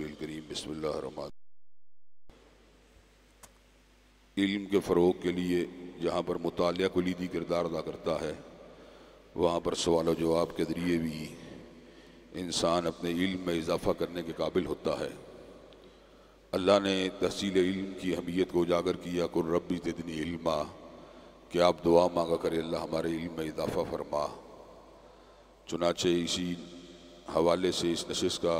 الکریم بسم اللہ الرحمن۔ علم کے فروغ کے لیے جہاں پر مطالعہ کلیدی کردار ادا کرتا ہے، وہاں پر سوال و جواب کے ذریعے بھی انسان اپنے علم میں اضافہ کرنے کے قابل ہوتا ہے۔ اللہ نے تحصیل علم کی اہمیت کو اجاگر کیا، قل ربی زدنی علما، کہ آپ دعا مانگا کرے اللہ ہمارے علم میں اضافہ فرما۔ چنانچہ اسی حوالے سے اس نشست کا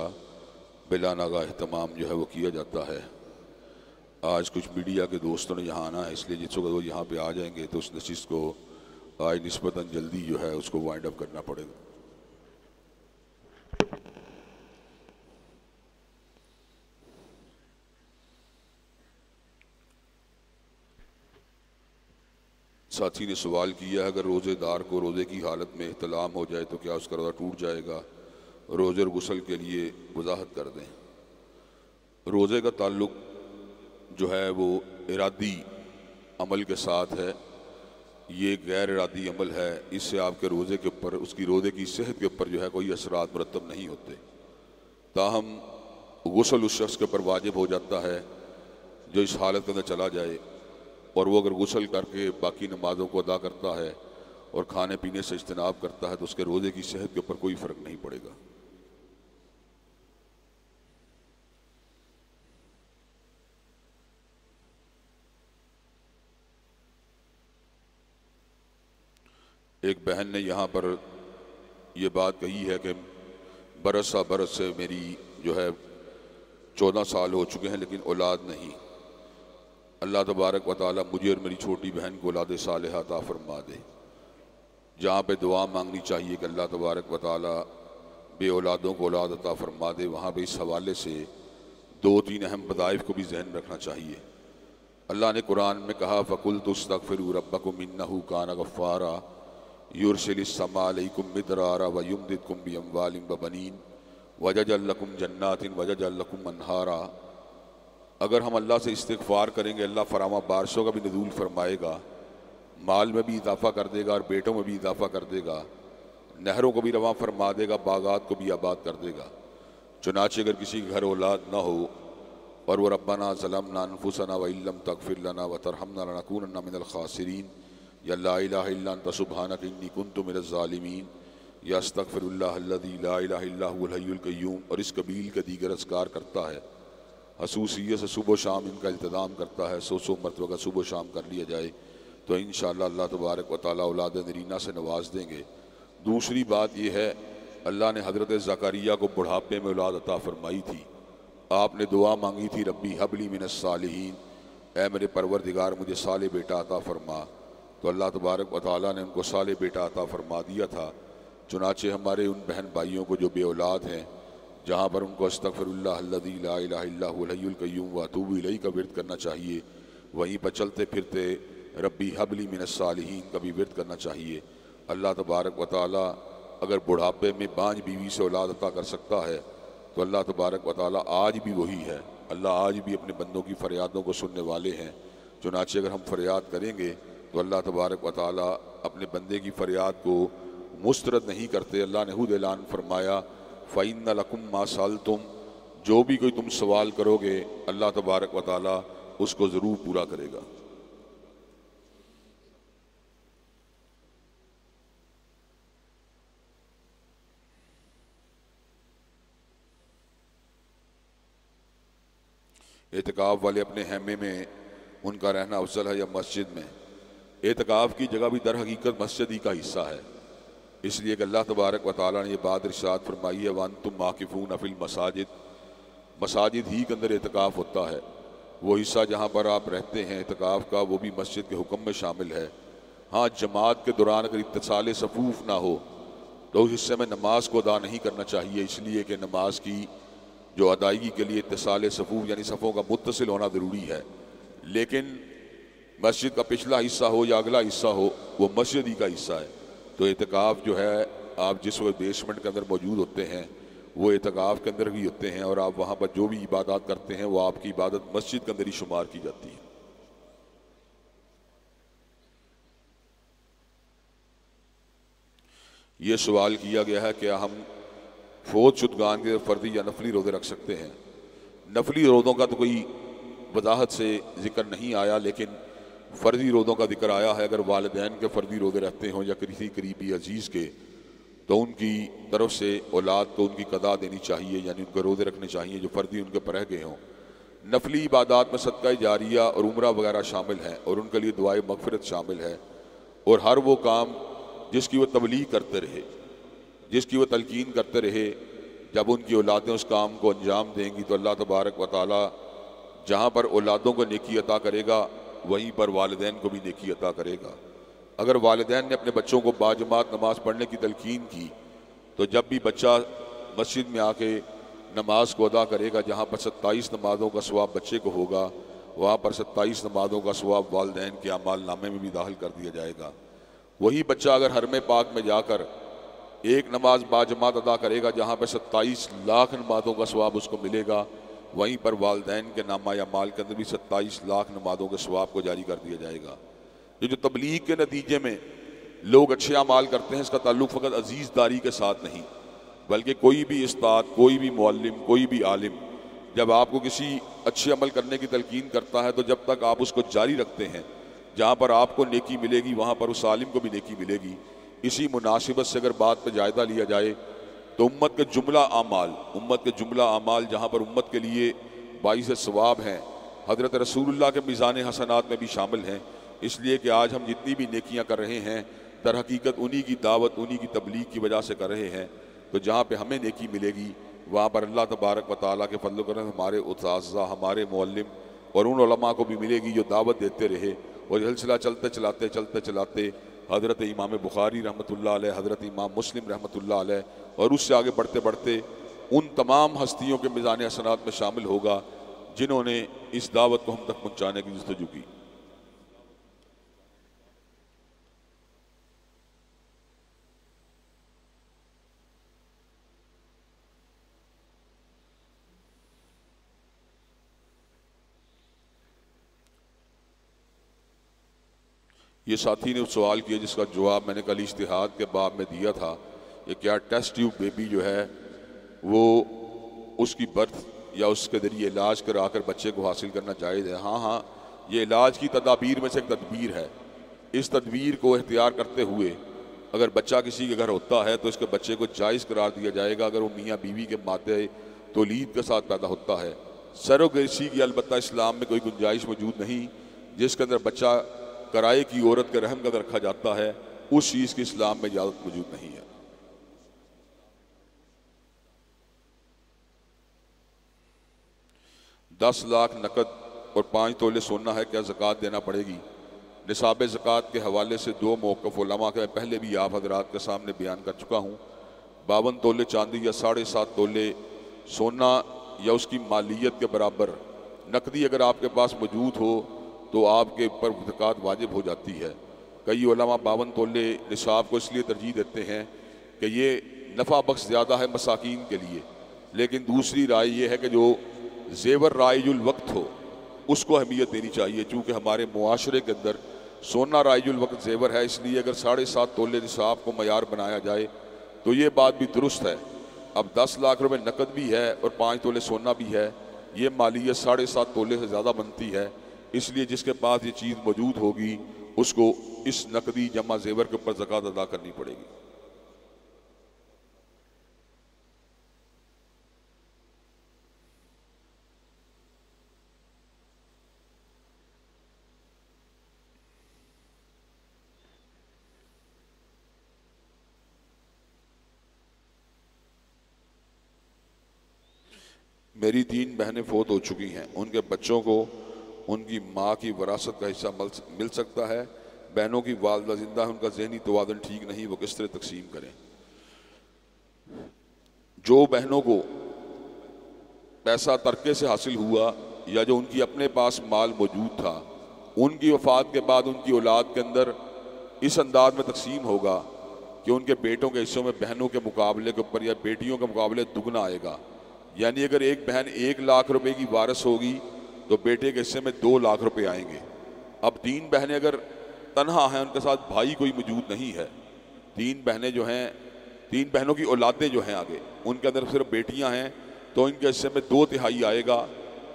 بلا ناغہ اہتمام جو ہے وہ کیا جاتا ہے۔ آج کچھ میڈیا کے دوستوں نے یہاں آنا ہے، اس لیے جس وقت وہ یہاں پہ آ جائیں گے تو اس نشست کو آج نسبتاً جلدی جو ہے اس کو وائنڈ اپ کرنا پڑے گا۔ ساتھی نے سوال کیا ہے، اگر روزے دار کو روزے کی حالت میں احتلام ہو جائے تو کیا اس کا روزہ ٹوٹ جائے گا؟ روزے اور غسل کے لیے وضاحت کر دیں۔ روزے کا تعلق جو ہے وہ ارادی عمل کے ساتھ ہے، یہ غیر ارادی عمل ہے، اس سے آپ کے روزے کے اوپر، اس کی روزے کی صحت کے اوپر جو ہے کوئی اثرات مرتب نہیں ہوتے۔ تاہم غسل اس شخص کے اوپر واجب ہو جاتا ہے جو اس حالت کے اندر چلا جائے، اور وہ اگر غسل کر کے باقی نمازوں کو ادا کرتا ہے اور کھانے پینے سے اجتناب کرتا ہے تو اس کے روزے کی صحت کے اوپر کوئی فرق نہیں پڑے گا۔ ایک بہن نے یہاں پر یہ بات کہی ہے کہ برس سے میری جو ہے 14 سال ہو چکے ہیں لیکن اولاد نہیں۔ اللہ تبارک و تعالی مجھے اور میری چھوٹی بہن کو اولاد صالحہ عطا فرما دے۔ جہاں پہ دعا مانگنی چاہیے کہ اللہ تبارک و تعالی بے اولادوں کو اولاد عطا فرما دے، وہاں پہ اس حوالے سے 2-3 اہم وظائف کو بھی ذہن میں رکھنا چاہیے۔ اللہ نے قرآن میں کہا فَقُلْتُ اسْتَغْفِرُوا رَبَّكُمْ إِنَّهُ كَانَ غَفَّارًا يُرْسِلِ السَّمَاءَ عَلَيْكُمْ مِدْرَارًا وَيُمْدِدْكُمْ بِأَمْوَالٍ وَبَنِينَ وَيَجْعَلْ لَكُمْ جَنَّاتٍ وَيَجْعَلْ لَكُمْ أَنْهَارًا۔ اگر ہم اللہ سے استغفار کریں گے، اللہ فراواں بارشوں کا بھی نزول فرمائے گا، مال میں بھی اضافہ کر دے گا اور بیٹوں میں بھی اضافہ کر دے گا، نہروں کو بھی رواں فرما دے گا، باغات کو بھی آباد کر دے گا۔ چنانچہ اگر کسی کے گھر اولاد نہ ہو اور وہ ربنا ظلمنا انفسنا وان لم تغفر لنا وترحمنا لنکونن من الخاسرین، یا لا الہ الا انت سبحانک انی کنت من الظالمین، یا استغفر اللہ الذی لا الہ الا هو الحی القیوم، اور اس قبیل کے دیگر اذکار کرتا ہے۔ خصوصیت سے صبح و شام ان کا التزام کرتا ہے، 100 مرتبہ کا صبح و شام کر لیا جائے تو انشاءاللہ اللہ تبارک و تعالی اولاد نرینہ سے نواز دیں گے۔ دوسری بات یہ ہے، اللہ نے حضرت زکریا کو بڑھاپے میں اولاد عطا فرمائی تھی۔ آپ نے دعا مانگی تھی ربی حب لی من الصالحین، اے میرے پروردگار مجھے صالح بیٹا عطا فرما، تو اللہ تبارک و تعالی نے ان کو صالح بیٹا عطا فرما دیا تھا۔ چنانچہ ہمارے ان بہن بھائیوں کو جو بے اولاد ہیں، جہاں پر ان کو استغفر اللہ الذی لا الہ الا هو الحی القیوم واتوب الیہ کا ورد کرنا چاہیے، وہیں پر چلتے پھرتے ربی حب لی من الصالحین کا بھی ورد کرنا چاہیے۔ اللہ تبارک و تعالی اگر بڑھاپے میں بانجھ بیوی سے اولاد عطا کر سکتا ہے تو اللہ تبارک و تعالی آج بھی وہی ہے، اللہ آج بھی اپنے بندوں کی فریادوں کو سننے والے ہیں۔ چنانچہ اگر ہم فریاد کریں گے تو اللہ تبارک و تعالی اپنے بندے کی فریاد کو مسترد نہیں کرتے۔ اللہ نے خود اعلان فرمایا فَإِنَّ لَكُمْ مَا سَأَلْتُمْ، جو بھی کوئی تم سوال کرو گے اللہ تبارک و تعالی اس کو ضرور پورا کرے گا۔ اعتکاف والے اپنے خیمے میں ان کا رہنا افضل ہے یا مسجد میں؟ اعتکاف کی جگہ بھی در حقیقت مسجد ہی کا حصہ ہے، اس لیے کہ اللہ تبارک و تعالیٰ نے یہ بات ارشاد فرمائی ہے وَأَنْتُمْ عَاكِفُونَ فِي الْمَسَاجِدِ، مساجد ہی کے اندر اعتکاف ہوتا ہے۔ وہ حصہ جہاں پر آپ رہتے ہیں اعتکاف کا، وہ بھی مسجد کے حکم میں شامل ہے۔ ہاں، جماعت کے دوران اگر اتصال صفوف نہ ہو تو اس حصے میں نماز کو ادا نہیں کرنا چاہیے، اس لیے کہ نماز کی جو ادائیگی کے لیے اتصال صفوف یعنی صفوں کا متصل ہونا ضروری ہے۔ لیکن مسجد کا پچھلا حصہ ہو یا اگلا حصہ ہو، وہ مسجد ہی کا حصہ ہے۔ تو اعتکاف جو ہے، آپ جس وقت بیسمنٹ کے اندر موجود ہوتے ہیں وہ اعتکاف کے اندر بھی ہوتے ہیں، اور آپ وہاں پر جو بھی عبادات کرتے ہیں وہ آپ کی عبادت مسجد کے اندر ہی شمار کی جاتی ہے۔ یہ سوال کیا گیا ہے کہ ہم فوت شدگان کے فردی یا نفلی روزے رکھ سکتے ہیں؟ نفلی روزوں کا تو کوئی وضاحت سے ذکر نہیں آیا، لیکن فرضی روزوں کا ذکر آیا ہے۔ اگر والدین کے فرضی روزے رہتے ہوں یا کسی قریبی عزیز کے، تو ان کی طرف سے اولاد کو ان کی قضا دینی چاہیے، یعنی ان کو روزے رکھنے چاہیے جو فرضی ان کے پر رہ گئے ہوں۔ نفلی عبادات میں صدقہ جاریہ اور عمرہ وغیرہ شامل ہیں، اور ان کے لیے دعائے مغفرت شامل ہے، اور ہر وہ کام جس کی وہ تبلیغ کرتے رہے، جس کی وہ تلقین کرتے رہے، جب ان کی اولادیں اس کام کو انجام دیں گی تو اللہ تبارک و تعالی جہاں پر اولادوں کو نیکی عطا کرے گا وہیں پر والدین کو بھی نیکی عطا کرے گا۔ اگر والدین نے اپنے بچوں کو باجماعت نماز پڑھنے کی تلقین کی تو جب بھی بچہ مسجد میں آ کے نماز کو ادا کرے گا، جہاں پر 27 نمازوں کا ثواب بچے کو ہوگا، وہاں پر 27 نمازوں کا ثواب والدین کے اعمال نامے میں بھی داخل کر دیا جائے گا۔ وہی بچہ اگر حرم پاک میں جا کر ایک نماز باجماعت ادا کرے گا، جہاں پہ 27 لاکھ نمازوں کا ثواب اس کو ملے گا، وہیں پر والدین کے نامہ اعمال کے اندر بھی 27 لاکھ نمازوں کے ثواب کو جاری کر دیا جائے گا۔ یہ جو تبلیغ کے نتیجے میں لوگ اچھے اعمال کرتے ہیں، اس کا تعلق فقط عزیز داری کے ساتھ نہیں، بلکہ کوئی بھی استاد، کوئی بھی معلم، کوئی بھی عالم جب آپ کو کسی اچھے عمل کرنے کی تلقین کرتا ہے تو جب تک آپ اس کو جاری رکھتے ہیں، جہاں پر آپ کو نیکی ملے گی وہاں پر اس عالم کو بھی نیکی ملے گی۔ اسی مناسبت سے اگر بات پہ جائزہ لیا جائے تو امت کے جملہ اعمال جہاں پر امت کے لیے باعث ثواب ہیں، حضرت رسول اللہ کے میزان حسنات میں بھی شامل ہیں، اس لیے کہ آج ہم جتنی بھی نیکیاں کر رہے ہیں در حقیقت انہی کی دعوت، انہی کی تبلیغ کی وجہ سے کر رہے ہیں۔ تو جہاں پہ ہمیں نیکی ملے گی وہاں پر اللہ تبارک و تعالیٰ کے فضل و کرم ہمارے اساتذہ، ہمارے معلم اور ان علماء کو بھی ملے گی جو دعوت دیتے رہے، اور سلسلہ چلتے چلاتے حضرت امام بخاری رحمۃ اللہ علیہ، حضرت امام مسلم رحمۃ اللہ علیہ، اور اس سے آگے بڑھتے بڑھتے ان تمام ہستیوں کے میزان حسنات میں شامل ہوگا جنہوں نے اس دعوت کو ہم تک پہنچانے کی جستجو کی۔ یہ ساتھی نے سوال کیا جس کا جواب میں نے کل اجتہاد کے باب میں دیا تھا، یہ کیا ٹیسٹ ٹیوب بیبی جو ہے وہ اس کی برتھ یا اس کے ذریعے علاج کرا کر بچے کو حاصل کرنا جائز ہے؟ ہاں، یہ علاج کی تدابیر میں سے ایک تدبیر ہے۔ اس تدبیر کو اختیار کرتے ہوئے اگر بچہ کسی کے گھر ہوتا ہے تو اس کے بچے کو جائز قرار دیا جائے گا اگر وہ میاں بیوی کے مادے تولید کے ساتھ پیدا ہوتا ہے۔ سروگیسی کی البتہ اسلام میں کوئی گنجائش موجود نہیں، جس کے اندر بچہ کرائے کی عورت کے رحم کا اندر رکھا جاتا ہے، اس چیز کی اسلام میں اجازت موجود نہیں ہے۔ 10 لاکھ نقد اور 5 تولے سونا ہے، کیا زکوٰۃ دینا پڑے گی؟ نصاب زکوٰۃ کے حوالے سے 2 موقف علماء کے پہلے بھی آپ حضرات کے سامنے بیان کر چکا ہوں۔ 52 تولے چاندی یا 7.5 تولے سونا یا اس کی مالیت کے برابر نقدی اگر آپ کے پاس موجود ہو تو آپ کے اوپر زکوٰۃ واجب ہو جاتی ہے۔ کئی علماء 52 تولے نصاب کو اس لیے ترجیح دیتے ہیں کہ یہ نفع بخش زیادہ ہے مساکین کے لیے، لیکن دوسری رائے یہ ہے کہ جو زیور رائج الوقت ہو اس کو اہمیت دینی چاہیے، چونکہ ہمارے معاشرے کے اندر سونا رائج الوقت زیور ہے، اس لیے اگر 7.5 تولے نصاب کو معیار بنایا جائے تو یہ بات بھی درست ہے۔ اب 10 لاکھ روپے نقد بھی ہے اور 5 تولے سونا بھی ہے، یہ مالیت 7.5 تولے سے زیادہ بنتی ہے، اس لیے جس کے پاس یہ چیز موجود ہوگی اس کو اس نقدی جمع زیور کے اوپر زکوٰۃ ادا کرنی پڑے گی۔ میری 3 بہنیں فوت ہو چکی ہیں، ان کے بچوں کو ان کی ماں کی وراثت کا حصہ مل سکتا ہے؟ بہنوں کی والدہ زندہ ہے، ان کا ذہنی توازن ٹھیک نہیں، وہ کس طرح تقسیم کریں؟ جو بہنوں کو پیسہ ترکے سے حاصل ہوا یا جو ان کی اپنے پاس مال موجود تھا، ان کی وفات کے بعد ان کی اولاد کے اندر اس انداز میں تقسیم ہوگا کہ ان کے بیٹوں کے حصوں میں بہنوں کے مقابلے کے اوپر یا بیٹیوں کے مقابلے دگنا آئے گا۔ یعنی اگر ایک بہن 1 لاکھ روپے کی وارث ہوگی تو بیٹے کے حصے میں 2 لاکھ روپے آئیں گے۔ اب 3 بہنیں اگر تنہا ہیں، ان کے ساتھ بھائی کوئی موجود نہیں ہے، 3 بہنیں جو ہیں، 3 بہنوں کی اولادیں جو ہیں آگے ان کے اندر صرف بیٹیاں ہیں، تو ان کے حصے میں 2 تہائی آئے گا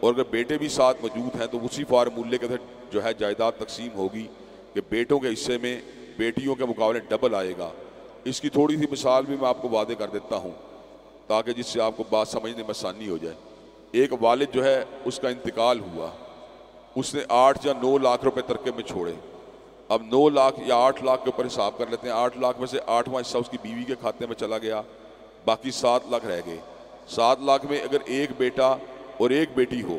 اور اگر بیٹے بھی ساتھ موجود ہیں تو اسی فارمولے کے تحت جو ہے جائیداد تقسیم ہوگی کہ بیٹوں کے حصے میں بیٹیوں کے مقابلے ڈبل آئے گا۔ اس کی تھوڑی سی مثال بھی میں آپ کو واضح کر دیتا ہوں تاکہ جس سے آپ کو بات سمجھنے میں آسانی ہو جائے۔ ایک والد جو ہے اس کا انتقال ہوا، اس نے 8 یا 9 لاکھ روپے ترکے میں چھوڑے۔ اب 9 لاکھ یا 8 لاکھ کے اوپر حساب کر لیتے ہیں، 8 لاکھ میں سے 8واں حصہ اس کی بیوی کے کھاتے میں چلا گیا، باقی 7 لاکھ رہ گئے۔ 7 لاکھ میں اگر ایک بیٹا اور ایک بیٹی ہو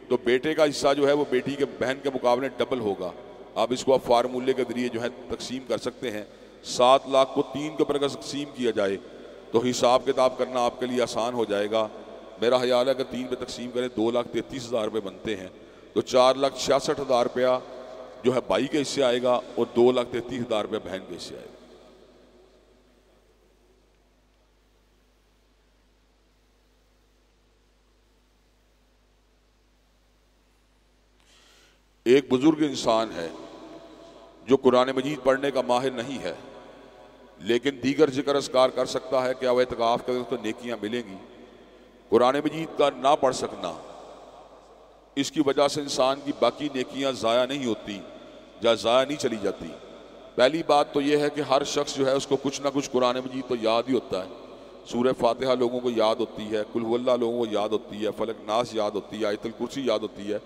تو بیٹے کا حصہ جو ہے وہ بیٹی کے بہن کے مقابلے ڈبل ہوگا۔ اب اس کو آپ فارمولے کے ذریعے جو ہے تقسیم کر سکتے ہیں۔ 7 لاکھ کو 3 کے اوپر اگر تقسیم کیا جائے تو حساب کتاب کرنا آپ کے لیے آسان ہو جائے گا۔ میرا خیال ہے اگر 3 پہ تقسیم کریں 2,33,000 روپے بنتے ہیں تو 4,66,000 روپیہ جو ہے بھائی کے حصے آئے گا اور 2,33,000 روپے بہن کے حصے آئے گا۔ ایک بزرگ انسان ہے جو قرآن مجید پڑھنے کا ماہر نہیں ہے لیکن دیگر ذکر اذکار کر سکتا ہے، کیا وہ اعتکاف کرے تو نیکیاں ملیں گی؟ قرآن مجید کا نہ پڑھ سکنا، اس کی وجہ سے انسان کی باقی نیکیاں ضائع نہیں ہوتی یا ضائع نہیں چلی جاتی۔ پہلی بات تو یہ ہے کہ ہر شخص جو ہے اس کو کچھ نہ کچھ قرآن مجید تو یاد ہی ہوتا ہے۔ سورہ فاتحہ لوگوں کو یاد ہوتی ہے، قل هو اللہ لوگوں کو یاد ہوتی ہے، فلق ناس یاد ہوتی ہے، آیت الکرسی یاد ہوتی ہے۔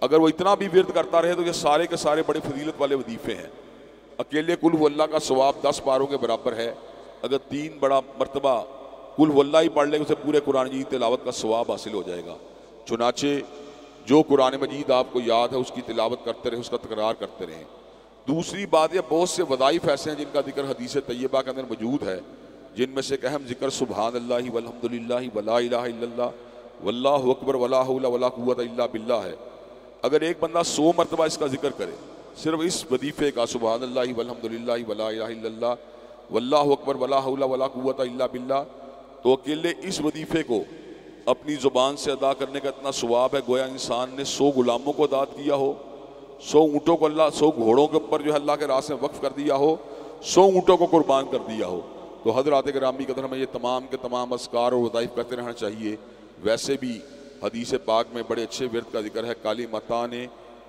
اگر وہ اتنا بھی ورد کرتا رہے تو یہ سارے کے سارے بڑے فضیلت والے وظیفے ہیں۔ اکیلے قل هو اللہ کا ثواب 10 پاروں کے برابر ہے۔ اگر 3 بڑا مرتبہ قل هو اللہ ہی پڑھ لے اسے پورے قرآن مجید تلاوت کا ثواب حاصل ہو جائے گا۔ چنانچہ جو قرآن مجید آپ کو یاد ہے اس کی تلاوت کرتے رہیں، اس کا تکرار کرتے رہیں۔ دوسری بات یہ بہت سے وظائف ایسے ہیں جن کا ذکر حدیث طیبہ کے اندر موجود ہے، جن میں سے ایک اہم ذکر سبحان اللہ والحمدللہ ولا الہ الا اللہ واللہ اکبر ولا حول ولا قوت الا باللہ ہے۔ اگر ایک بندہ 100 مرتبہ اس کا ذکر کرے، صرف اس وظیفے کا سبحان اللہ والحمدللہ ولا الہ الا اللہ واللہ اکبر ولا حول ولا قوت الا باللہ، تو اکیلے اس وظیفے کو اپنی زبان سے ادا کرنے کا اتنا ثواب ہے گویا انسان نے 100 غلاموں کو آزاد کیا ہو، 100 اونٹوں کو 100 گھوڑوں کے اوپر جو ہے اللہ کے راستے میں وقف کر دیا ہو، 100 اونٹوں کو قربان کر دیا ہو۔ تو حضرات گرامی قدر ہمیں یہ تمام کے تمام اذکار اور وظائف کرتے رہنا چاہیے۔ ویسے بھی حدیث پاک میں بڑے اچھے ورد کا ذکر ہے، کلمتان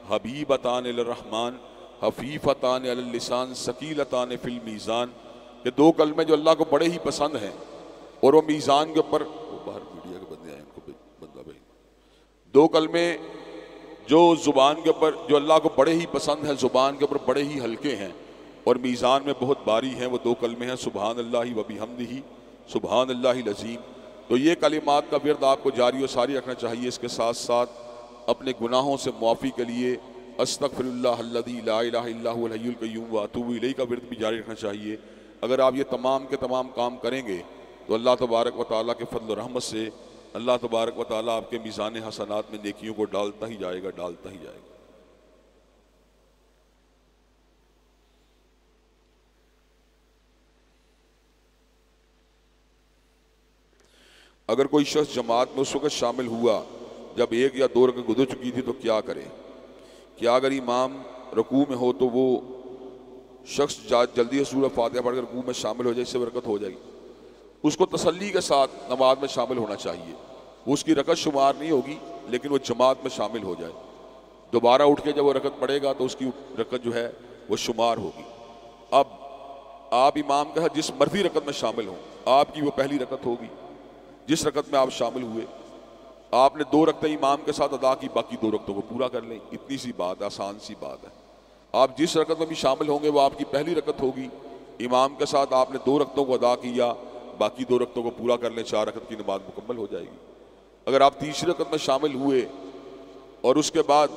حبیبتان الرحمن خفیفتان علی اللسان ثقیلتان فی المیزان، کہ 2 کلمے جو اللہ کو بڑے ہی پسند ہیں اور وہ میزان کے اوپر، باہر میڈیا کے بندے آئے ان کو بندہ بھائی، 2 کلمے جو زبان کے اوپر جو اللہ کو بڑے ہی پسند ہیں، زبان کے اوپر بڑے ہی ہلکے ہیں اور میزان میں بہت باری ہیں، وہ 2 کلمے ہیں سبحان اللہ و بحمدہ سبحان اللہ العظیم۔ تو یہ کلمات کا ورد آپ کو جاری و ساری رکھنا چاہیے۔ اس کے ساتھ ساتھ اپنے گناہوں سے معافی کے لیے استغفر اللہ الذی لا الہ الا هو الحی القیوم واتوب الیہ کا ورد بھی جاری رکھنا چاہیے۔ اگر آپ یہ تمام کے تمام کام کریں گے تو اللہ تبارک و تعالیٰ کے فضل و رحمت سے اللہ تبارک و تعالیٰ آپ کے میزان حسنات میں نیکیوں کو ڈالتا ہی جائے گا، ڈالتا ہی جائے گا۔ اگر کوئی شخص جماعت میں اس وقت شامل ہوا جب 1 یا 2 رکعت گزر چکی تھی تو کیا کرے؟ کیا اگر امام رکوع میں ہو تو وہ شخص جلدی سورہ فاتحہ پڑھ کر رکوع میں شامل ہو جائے، اس سے برکت ہو جائے گی؟ اس کو تسلی کے ساتھ نماز میں شامل ہونا چاہیے۔ وہ اس کی رکعت شمار نہیں ہوگی لیکن وہ جماعت میں شامل ہو جائے، دوبارہ اٹھ کے جب وہ رکعت پڑھے گا تو اس کی رکعت جو ہے وہ شمار ہوگی۔ اب آپ امام کے ساتھ جس مرضی رکعت میں شامل ہوں، آپ کی وہ پہلی رکعت ہوگی جس رکعت میں آپ شامل ہوئے۔ آپ نے 2 رکعتیں امام کے ساتھ ادا کی، باقی 2 رکعتوں کو پورا کر لیں، اتنی سی بات ہے، آسان سی بات ہے۔ آپ جس رکعت میں بھی شامل ہوں گے وہ آپ کی پہلی رکعت ہوگی۔ امام کے ساتھ آپ نے 2 رکعتوں کو ادا کیا، باقی 2 رکعتوں کو پورا کر لیں، 4 رکعت کی نماز مکمل ہو جائے گی۔ اگر آپ تیسری رکعت میں شامل ہوئے اور اس کے بعد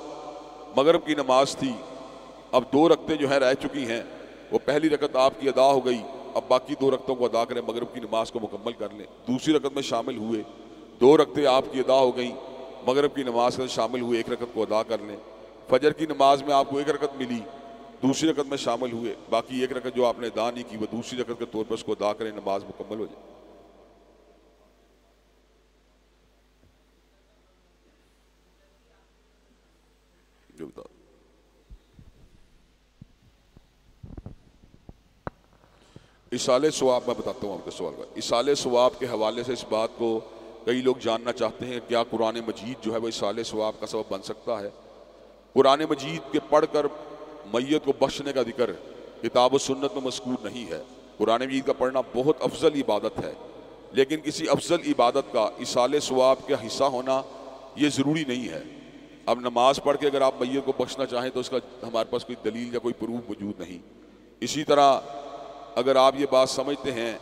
مغرب کی نماز تھی، اب 2 رکعتیں جو ہیں رہ چکی ہیں، وہ پہلی رکعت آپ کی ادا ہو گئی، اب باقی 2 رکعتوں کو ادا کریں، مغرب کی نماز کو مکمل کر لیں۔ دوسری رکعت میں شامل ہوئے، 2 رکعتیں آپ کی ادا ہو گئیں، مغرب کی نماز میں شامل ہوئے، 1 رکعت کو ادا کر لیں۔ فجر کی نماز میں آپ کو 1 رکعت ملی، دوسری رکعت میں شامل ہوئے، باقی 1 رکعت جو آپ نے ادا نہیں کی وہ دوسری رکعت کے طور پر اس کو ادا کریں، نماز مکمل ہو جائے۔ جو بتا اصالِ ثواب، میں بتاتا ہوں آپ کے سوال کا۔ اصالِ ثواب کے حوالے سے اس بات کو کئی لوگ جاننا چاہتے ہیں کیا قرآن مجید جو ہے وہ اصالہ ثواب کا سبب بن سکتا ہے؟ قرآن مجید کے پڑھ کر میت کو بخشنے کا ذکر کتاب و سنت میں مذکور نہیں ہے۔ قرآن مجید کا پڑھنا بہت افضل عبادت ہے، لیکن کسی افضل عبادت کا اصالہ ثواب کا حصہ ہونا یہ ضروری نہیں ہے۔ اب نماز پڑھ کے اگر آپ میت کو بخشنا چاہیں تو اس کا ہمارے پاس کوئی دلیل یا کوئی پروف موجود نہیں۔ اسی طرح اگر آپ یہ بات سمجھتے ہیں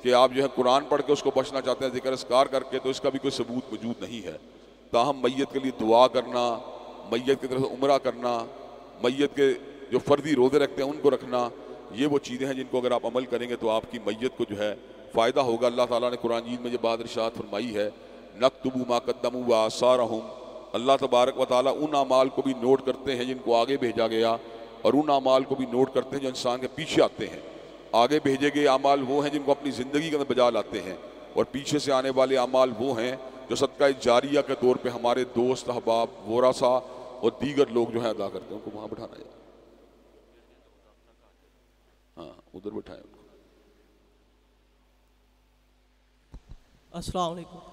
کہ آپ جو ہے قرآن پڑھ کے اس کو بخشنا چاہتے ہیں ذکر اذکار کر کے، تو اس کا بھی کوئی ثبوت موجود نہیں ہے۔ تاہم میت کے لیے دعا کرنا، میت کی طرف عمرہ کرنا، میت کے جو فردی روزے رکھتے ہیں ان کو رکھنا، یہ وہ چیزیں ہیں جن کو اگر آپ عمل کریں گے تو آپ کی میت کو جو ہے فائدہ ہوگا۔ اللہ تعالیٰ نے قرآن مجید میں یہ بات ارشاد فرمائی ہے، نَكْتُبُ مَا قَدَّمُوا وَآثَارَهُمْ۔ اللہ تبارک و تعالیٰ ان اعمال کو بھی نوٹ کرتے ہیں جن کو آگے بھیجا گیا، اور ان اعمال کو بھی نوٹ کرتے ہیں جو انسان کے پیچھے آتے ہیں۔ آگے بھیجے گئے اعمال وہ ہیں جن کو اپنی زندگی کے اندر بجا لاتے ہیں، اور پیچھے سے آنے والے اعمال وہ ہیں جو صدقہ جاریہ کے طور پہ ہمارے دوست، احباب، ورثاء اور دیگر لوگ جو ہیں ادا کرتے ہیں۔ ان کو وہاں بٹھانا ہے، ہاں ادھر بٹھائیں ان کو۔ السلام علیکم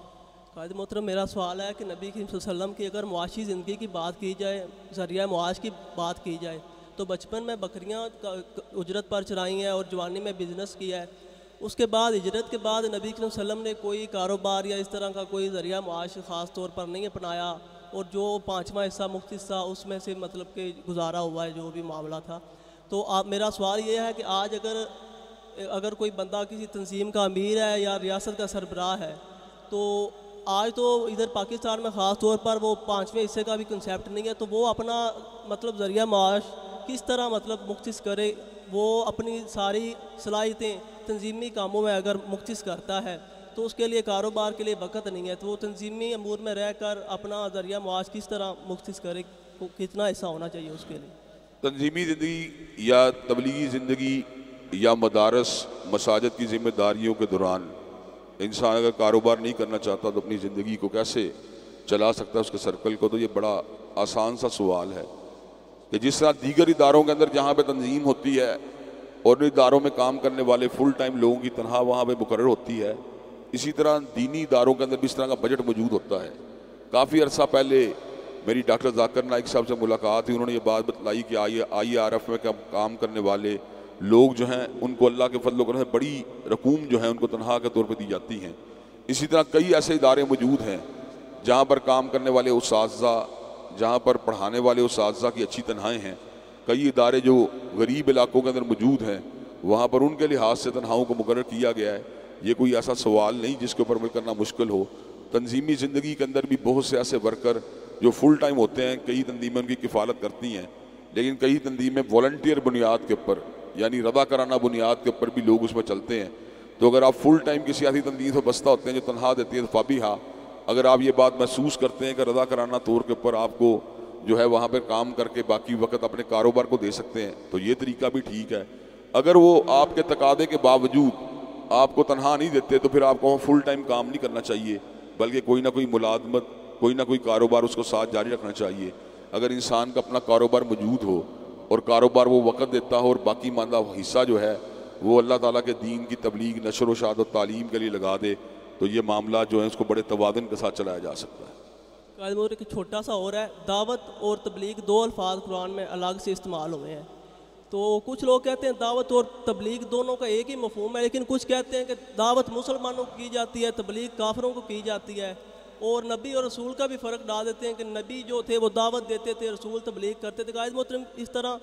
قائد محترم، میرا سوال ہے کہ نبی کریم صلی اللہ علیہ وسلم کی اگر معاشی زندگی کی بات کی جائے، ذریعہ معاش کی بات کی جائے، تو بچپن میں بکریاں اجرت پر چرائی ہیں اور جوانی میں بزنس کیا ہے۔ اس کے بعد ہجرت کے بعد نبی کریم صلی اللہ علیہ وسلم نے کوئی کاروبار یا اس طرح کا کوئی ذریعہ معاش خاص طور پر نہیں اپنایا، اور جو 5واں حصہ مختص حصہ اس میں سے مطلب کہ گزارا ہوا ہے جو بھی معاملہ تھا۔ تو میرا سوال یہ ہے کہ آج اگر کوئی بندہ کسی تنظیم کا امیر ہے یا ریاست کا سربراہ ہے، تو آج تو ادھر پاکستان میں خاص طور پر وہ 5ویں حصے کا بھی کنسیپٹ نہیں ہے، تو وہ اپنا مطلب ذریعہ معاش کس طرح مطلب مختص کرے؟ وہ اپنی ساری صلاحیتیں تنظیمی کاموں میں اگر مختص کرتا ہے تو اس کے لیے کاروبار کے لیے وقت نہیں ہے، تو وہ تنظیمی امور میں رہ کر اپنا ذریعہ معاش کس طرح مختص کرے؟ کتنا حصہ ہونا چاہیے اس کے لیے؟ تنظیمی زندگی یا تبلیغی زندگی یا مدارس مساجد کی ذمہ داریوں کے دوران انسان اگر کاروبار نہیں کرنا چاہتا تو اپنی زندگی کو کیسے چلا سکتا ہے، اس کے سرکل کو؟ تو یہ بڑا آسان سا سوال ہے کہ جس طرح دیگر اداروں کے اندر جہاں پہ تنظیم ہوتی ہے اور ان اداروں میں کام کرنے والے فل ٹائم لوگوں کی تنخواہ وہاں پہ مقرر ہوتی ہے، اسی طرح دینی اداروں کے اندر بھی اس طرح کا بجٹ موجود ہوتا ہے۔ کافی عرصہ پہلے میری ڈاکٹر ذاکر نائک صاحب سے ملاقات ہوئی، انہوں نے یہ بات بتلائی کہ IRF میں کام کرنے والے لوگ جو ہیں ان کو اللہ کے فضل و کرم سے بڑی رقوم جو ہے ان کو تنخواہ کے طور پہ دی جاتی ہیں۔ اسی طرح کئی ایسے ادارے موجود ہیں جہاں پر کام کرنے والے اساتذہ، جہاں پر پڑھانے والے اساتذہ کی اچھی تنخواہیں ہیں۔ کئی ادارے جو غریب علاقوں کے اندر موجود ہیں وہاں پر ان کے لحاظ سے تنخواہوں کو مقرر کیا گیا ہے۔ یہ کوئی ایسا سوال نہیں جس کے اوپر عمل کرنا مشکل ہو۔ تنظیمی زندگی کے اندر بھی بہت سے ایسے ورکر جو فل ٹائم ہوتے ہیں، کئی تنظیمیں ان کی کفالت کرتی ہیں، لیکن کئی تنظیمیں والنٹیئر بنیاد کے اوپر یعنی رضا کرانہ بنیاد کے اوپر بھی لوگ اس میں چلتے ہیں۔ تو اگر آپ فل ٹائم کسی ایسی تنظیم سے وابستہ ہوتے ہیں جو تنخواہ دیتی ہے فابیہا، اگر آپ یہ بات محسوس کرتے ہیں کہ رضا کرانہ طور کے اوپر آپ کو جو ہے وہاں پہ کام کر کے باقی وقت اپنے کاروبار کو دے سکتے ہیں تو یہ طریقہ بھی ٹھیک ہے۔ اگر وہ آپ کے تقاضے کے باوجود آپ کو تنخواہ نہیں دیتے تو پھر آپ کو فل ٹائم کام نہیں کرنا چاہیے، بلکہ کوئی نہ کوئی ملازمت، کوئی نہ کوئی کاروبار اس کو ساتھ جاری رکھنا چاہیے۔ اگر انسان کا اپنا کاروبار موجود ہو اور کاروبار وہ وقت دیتا ہو اور باقی ماندہ حصہ جو ہے وہ اللہ تعالیٰ کے دین کی تبلیغ، نشر و اشاعت و تعلیم کے لیے لگا دے تو یہ معاملہ جو ہے اس کو بڑے توازن کے ساتھ چلایا جا سکتا ہے۔ قائد محترم ایک چھوٹا سا اور ہے، دعوت اور تبلیغ دو الفاظ قرآن میں الگ سے استعمال ہوئے ہیں، تو کچھ لوگ کہتے ہیں دعوت اور تبلیغ دونوں کا ایک ہی مفہوم ہے، لیکن کچھ کہتے ہیں کہ دعوت مسلمانوں کو کی جاتی ہے، تبلیغ کافروں کو کی جاتی ہے، اور نبی اور رسول کا بھی فرق ڈال دیتے ہیں کہ نبی جو تھے وہ دعوت دیتے تھے، رسول تبلیغ کرتے تھے۔ قائد محترم اس طرح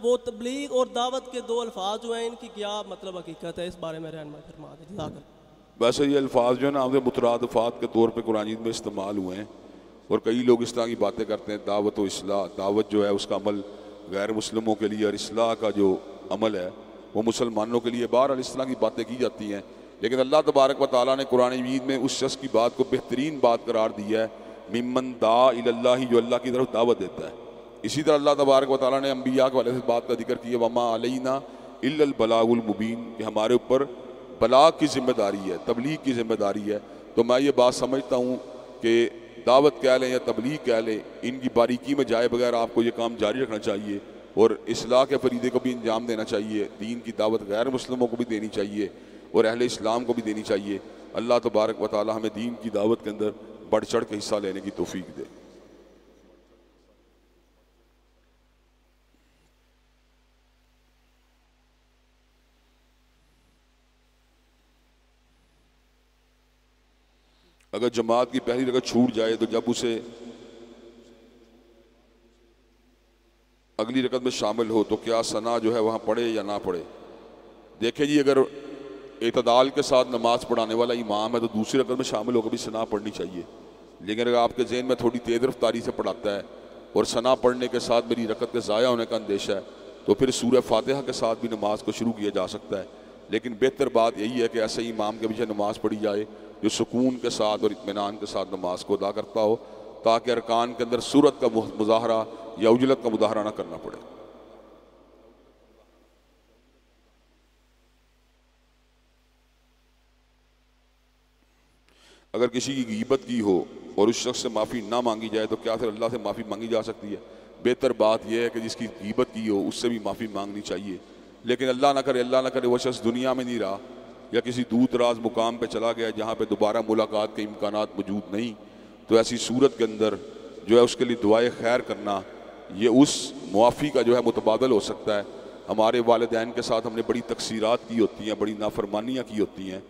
وہ تبلیغ اور دعوت کے دو الفاظ جو ہیں ان کی کیا مطلب حقیقت ہے، اس بارے میں رہنمائی فرما دیں جزاک اللہ۔ ویسے یہ الفاظ جو ہے نا ہم سے مترادفات کے طور پہ قرآن مجید میں استعمال ہوئے ہیں، اور کئی لوگ اس طرح کی باتیں کرتے ہیں دعوت و اصلاح، دعوت جو ہے اس کا عمل غیر مسلموں کے لیے اور اصلاح کا جو عمل ہے وہ مسلمانوں کے لیے، بہرحال اس طرح کی باتیں کی جاتی ہیں، لیکن اللہ تبارک و تعالیٰ نے قرآن مجید میں اس شخص کی بات کو بہترین بات قرار دیا ہے، ممن دعا الی اللہ، جو اللہ کی طرف دعوت دیتا ہے۔ اسی طرح اللہ تبارک و تعالیٰ نے انبیاء کے والے سے بات کا ذکر کیا، وما علینا الا البلاغ المبین، کہ ہمارے اوپر بلاغ کی ذمہ داری ہے، تبلیغ کی ذمہ داری ہے۔ تو میں یہ بات سمجھتا ہوں کہ دعوت کہہ لیں یا تبلیغ کہہ لیں، ان کی باریکی میں جائے بغیر آپ کو یہ کام جاری رکھنا چاہیے اور اصلاح کے فریضے کو بھی انجام دینا چاہیے، دین کی دعوت غیر مسلموں کو بھی دینی چاہیے اور اہل اسلام کو بھی دینی چاہیے۔ اللہ تبارک و تعالی ہمیں دین کی دعوت کے اندر بڑھ چڑھ کے حصہ لینے کی توفیق دے۔ اگر جماعت کی پہلی رکعت چھوٹ جائے تو جب اسے اگلی رکعت میں شامل ہو تو کیا ثنا جو ہے وہاں پڑھے یا نہ پڑھے؟ دیکھیں جی، اگر اعتدال کے ساتھ نماز پڑھانے والا امام ہے تو دوسری رکعت میں شامل ہو کر بھی ثنا پڑھنی چاہیے، لیکن اگر آپ کے ذہن میں تھوڑی تیز رفتاری سے پڑھاتا ہے اور ثنا پڑھنے کے ساتھ میری رکعت کے ضائع ہونے کا اندیشہ ہے تو پھر سورہ فاتحہ کے ساتھ بھی نماز کو شروع کیا جا سکتا ہے، لیکن بہتر بات یہی ہے کہ ایسے امام کے پیچھے نماز پڑھی جائے جو سکون کے ساتھ اور اطمینان کے ساتھ نماز کو ادا کرتا ہو، تاکہ ارکان کے اندر صورت کا مظاہرہ یا عجلت کا مظاہرہ نہ کرنا پڑے۔ اگر کسی کی غیبت کی ہو اور اس شخص سے معافی نہ مانگی جائے تو کیا پھر اللہ سے معافی مانگی جا سکتی ہے؟ بہتر بات یہ ہے کہ جس کی غیبت کی ہو اس سے بھی معافی مانگنی چاہیے، لیکن اللہ نہ کرے وہ شخص دنیا میں نہیں رہا یا کسی دور دراز مقام پہ چلا گیا جہاں پہ دوبارہ ملاقات کے امکانات موجود نہیں، تو ایسی صورت کے اندر جو ہے اس کے لیے دعائے خیر کرنا یہ اس معافی کا جو ہے متبادل ہو سکتا ہے۔ ہمارے والدین کے ساتھ ہم نے بڑی تقصیرات کی ہوتی ہیں، بڑی نافرمانیاں کی ہوتی ہیں،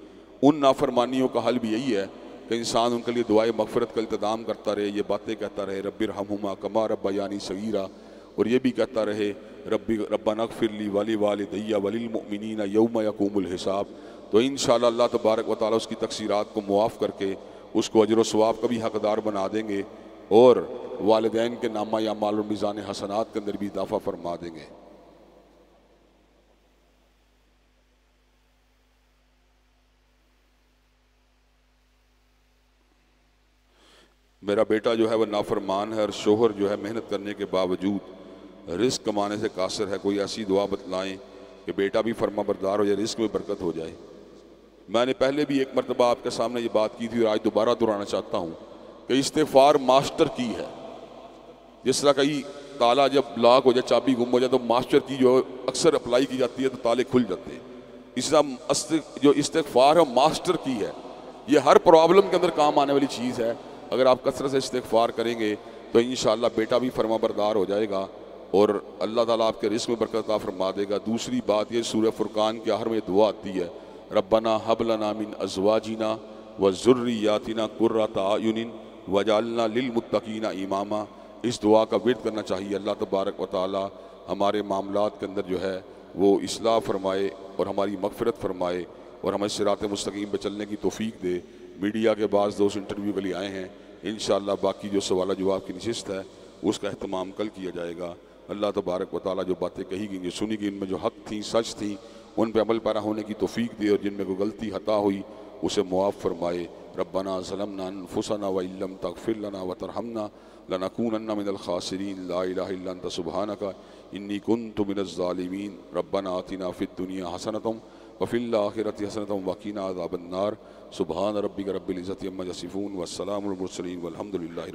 ان نافرمانیوں کا حل بھی یہی ہے کہ انسان ان کے لیے دعائے مغفرت کا التظام کرتا رہے، یہ باتیں کہتا رہے رب ارحمہما کما ربیانی صغیرا، اور یہ بھی کہتا رہے ربنا اغفر لی ولوالدی وللمؤمنین یوم یقوم الحساب، تو انشاءاللہ اللہ تبارک و تعالیٰ اس کی تقصیرات کو معاف کر کے اس کو اجر و ثواب کا بھی حقدار بنا دیں گے اور والدین کے نامہ اعمال اور میزان حسنات کے اندر بھی اضافہ فرما دیں گے۔ میرا بیٹا جو ہے وہ نافرمان ہے اور شوہر جو ہے محنت کرنے کے باوجود رزق کمانے سے قاصر ہے، کوئی ایسی دعا بتلائیں کہ بیٹا بھی فرما بردار ہو جائے، رزق میں برکت ہو جائے۔ میں نے پہلے بھی ایک مرتبہ آپ کے سامنے یہ بات کی تھی اور آج دوبارہ دہرانا چاہتا ہوں کہ استغفار ماسٹر کی ہے۔ جس طرح کئی تالا جب لاک ہو جائے، چابی گم ہو جائے تو ماسٹر کی جو اکثر اپلائی کی جاتی ہے تو تالے کھل جاتے ہیں، اس طرح جو استغفار ہے ماسٹر کی ہے، یہ ہر پرابلم کے اندر کام آنے والی چیز ہے۔ اگر آپ کثرت سے استغفار کریں گے تو انشاءاللہ بیٹا بھی فرما بردار ہو جائے گا اور اللہ تعالیٰ آپ کے رزق میں برکت عطا فرما دے گا۔ دوسری بات یہ سورہ فرقان کے آخر میں دعا آتی ہے ربنا ھب لنا من ازواجنا وذریاتنا قرۃ اعین وجعلنا للمتقین اماما، اس دعا کا ورد کرنا چاہیے۔ اللہ تبارک و تعالیٰ ہمارے معاملات کے اندر جو ہے وہ اصلاح فرمائے اور ہماری مغفرت فرمائے اور ہمیں صراط مستقیم پہ چلنے کی توفیق دے۔ میڈیا کے بعض دوست انٹرویو کے لیے آئے ہیں، انشاءاللہ باقی جو سوال جواب کی نشست ہے اس کا اہتمام کل کیا جائے گا۔ اللہ تبارک و تعالیٰ جو باتیں کہی گئیں، جو سنی گئی، ان میں جو حق تھیں، سچ تھیں، ان پہ عمل پیرا ہونے کی توفیق دے اور جن میں کوئی غلطی خطا ہوئی اسے معاف فرمائے۔ ربنا ظلمنا انفسنا وان لم تغفر لنا وترحمنا لنکونن من الخاسرین، لا الہ الا انت سبحانک انی کنت من الظالمین، ربنا آتنا فی الدنیا حسنۃ وفی الآخرۃ حسنۃ وقنا عذاب النار، سبحان ربک رب العزۃ عما یصفون والسلام علی المرسلین والحمد للہ۔